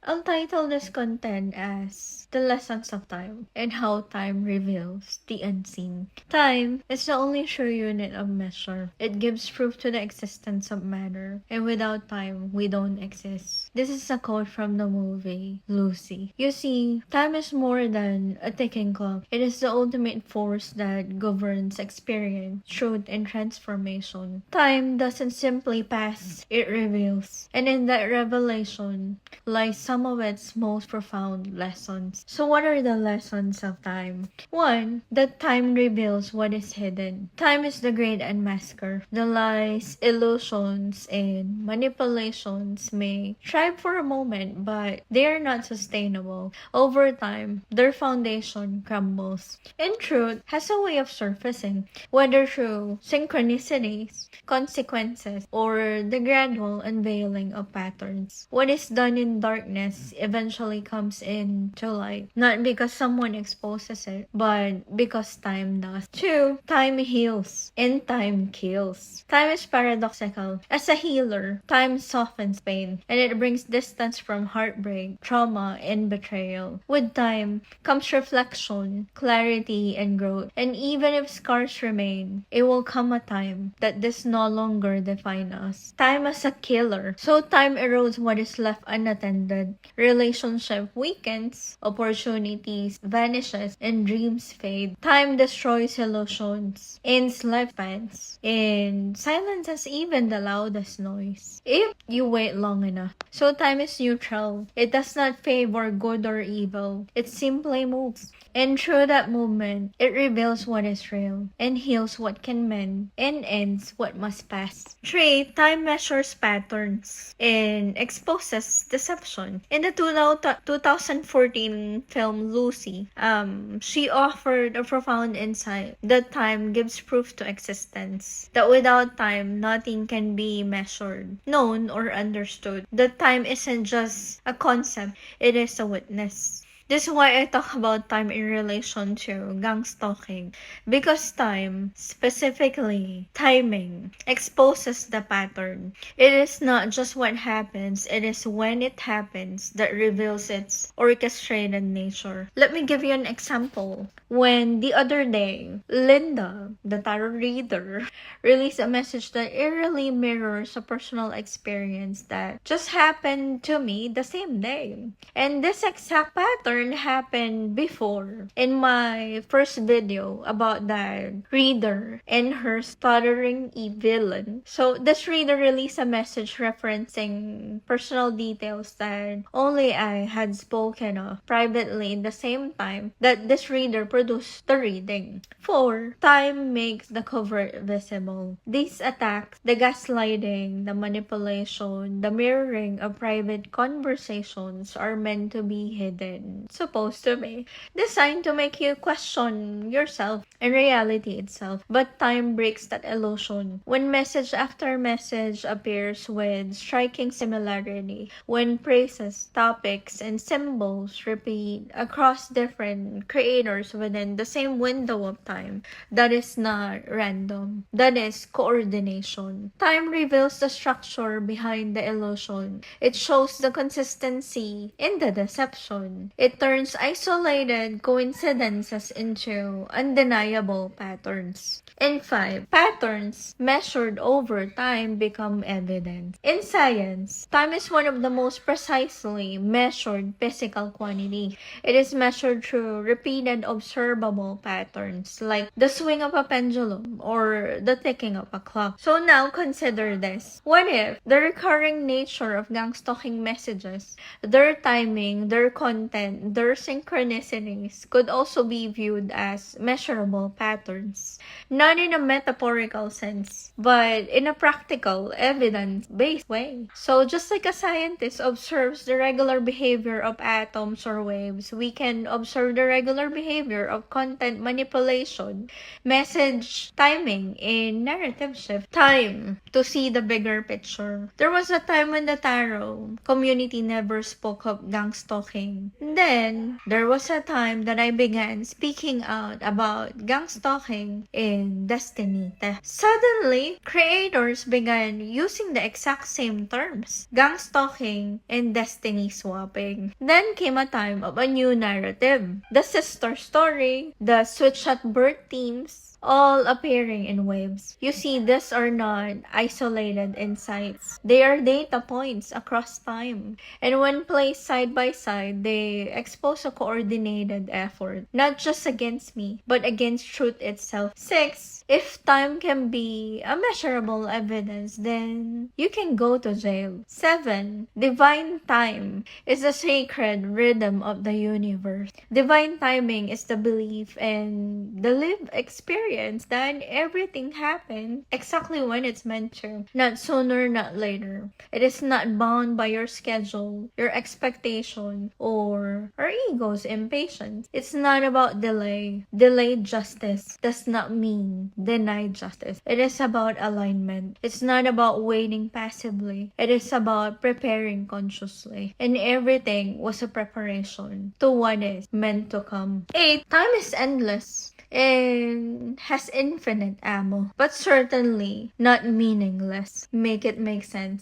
I'll title this content as The Lessons of Time and How Time Reveals the Unseen. Time is the only true unit of measure. It gives proof to the existence of matter, and without time, we don't exist. This is a quote from the movie Lucy. You see, time is more than a ticking clock. It is the ultimate force that governs experience, truth, and transformation. Time doesn't simply pass, it reveals. And in that revelation lies some of its most profound lessons. So what are the lessons of time? 1. That time reveals what is hidden. Time is the great unmasker. The lies, illusions, and manipulations may thrive for a moment, but they are not sustainable. Over time, their foundation crumbles. And truth has a way of surfacing, whether through synchronicities, consequences, or the gradual unveiling of patterns. What is done in darkness eventually comes into light, not because someone exposes it, but because time does. 2. Time heals and time kills. Time is paradoxical. As a healer, time softens pain, and it brings distance from heartbreak, trauma, and betrayal. With time comes reflection, clarity, and growth. And even if scars remain, it will come a time that this no longer define us. Time as a killer. So time erodes what is left unattended. Relationship weakens, opportunities vanishes, and dreams fade. Time destroys illusions, ends lifespans, and silences even the loudest noise. If you wait long enough. So time is neutral. It does not favor good or evil. It simply moves. And through that movement, it reveals what is real, and heals what can mend, and ends what must pass. 3. Time measures patterns and exposes deception. In the 2014 film Lucy, she offered a profound insight that time gives proof to existence. That without time, nothing can be measured, known, or understood. That time isn't just a concept, it is a witness. This is why I talk about time in relation to gang stalking. Because time, specifically timing, exposes the pattern. It is not just what happens, it is when it happens that reveals its orchestrated nature. Let me give you an example. When the other day, Linda, the tarot reader, released a message that eerily mirrors a personal experience that just happened to me the same day. And this exact pattern happened before in my first video about that reader and her stuttering villain. So this reader released a message referencing personal details that only I had spoken of privately in the same time that this reader produced the reading. 4. Time makes the covert visible. These attacks, the gaslighting, the manipulation, the mirroring of private conversations are meant to be hidden. Supposed to be. Designed to make you question yourself and reality itself. But time breaks that illusion. When message after message appears with striking similarity, when phrases, topics, and symbols repeat across different creators within the same window of time, that is not random. That is coordination. Time reveals the structure behind the illusion. It shows the consistency in the deception. It turns isolated coincidences into undeniable patterns. And 5. Patterns measured over time become evident. In science, time is one of the most precisely measured physical quantity. It is measured through repeated observable patterns like the swing of a pendulum or the ticking of a clock. So now consider this. What if the recurring nature of gang stalking messages, their timing, their content, their synchronicities could also be viewed as measurable patterns? Not in a metaphorical sense, but in a practical, evidence-based way. So just like a scientist observes the regular behavior of atoms or waves, we can observe the regular behavior of content manipulation, message timing, and narrative shift. Time to see the bigger picture. There was a time when the tarot community never spoke of gang stalking. And then Then, there was a time that I began speaking out about gang stalking in Destiny. Suddenly, creators began using the exact same terms, gang stalking and Destiny swapping. Then came a time of a new narrative, the sister story, the switch at birth themes, all appearing in waves. You see, these are not isolated insights. They are data points across time. And when placed side by side, they expose a coordinated effort, not just against me, but against truth itself. 6. If time can be a measurable evidence, then you can go to jail. 7. Divine time is the sacred rhythm of the universe. Divine timing is the belief and the lived experience that everything happened exactly when it's meant to. Not sooner, not later. It is not bound by your schedule, your expectation, or our ego's impatience. It's not about delay. Delayed justice does not mean denied justice. It is about alignment. It's not about waiting passively. It is about preparing consciously. And everything was a preparation to what is meant to come. 8. Time is endless and has infinite ammo, but certainly not meaningless. Make it make sense.